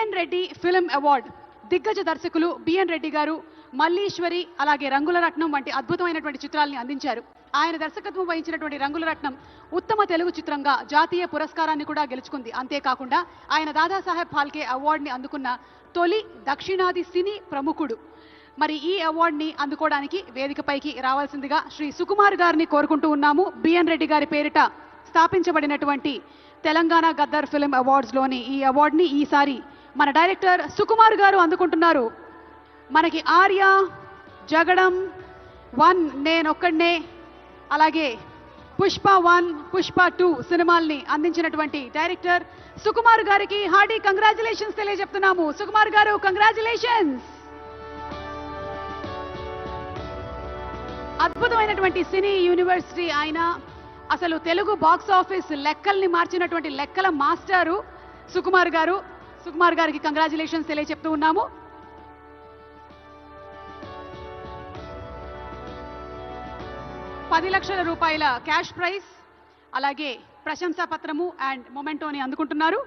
B N Reddy film award దిగ్గజ దర్శకులు B N Reddy గారు మల్లీశ్వరి అలాగే రంగుల రత్నం వంటి అద్భుతమైనటువంటి చిత్రాల్ని అందించారు. ఆయన దర్శకత్వం వహించినటువంటి రంగుల రత్నం ఉత్తమ తెలుగు చిత్రంగా జాతీయ పురస్కారాన్ని కూడా గెలుచుకుంది. అంతేకాకుండా ఆయన దాదాసాహెబ్ ఫాల్కే అవార్డుని అందుకున్న తొలి దక్షిణాది సినీ ప్రముఖుడు. మరి ఈ అవార్డుని అందుకోవడానికి వేదికపైకి రావాల్సిందిగా శ్రీ సుకుమార్ గారిని కోరుకుంటూ ఉన్నాము. బిఎన్ రెడ్డి గారి పేరిట స్థాపించబడినటువంటి తెలంగాణ గద్దర్ ఫిల్మ్ అవార్డ్స్లోని ఈ అవార్డుని ఈసారి మన డైరెక్టర్ సుకుమార్ గారు అందుకుంటున్నారు. మనకి ఆర్య, జగడం 1, నేనొక్కడే, అలాగే పుష్ప 1, పుష్ప 2 సినిమాల్ని అందించినటువంటి డైరెక్టర్ సుకుమార్ గారికి హార్డీ కంగ్రాచులేషన్స్ తెలియజెప్తున్నాము. సుకుమార్ గారు, కంగ్రాచులేషన్స్. అద్భుతమైనటువంటి సినీ యూనివర్సిటీ ఆయన. అసలు తెలుగు బాక్స్ ఆఫీస్ లెక్కల్ని మార్చినటువంటి లెక్కల మాస్టారు సుకుమార్ గారు. సుకుమార్ గారికి కంగ్రాచులేషన్స్ తెలియజెప్తూ ఉన్నాము. ₹10,00,000 క్యాష్ ప్రైజ్, అలాగే ప్రశంసా పత్రము అండ్ మొమెంటోని అందుకుంటున్నారు.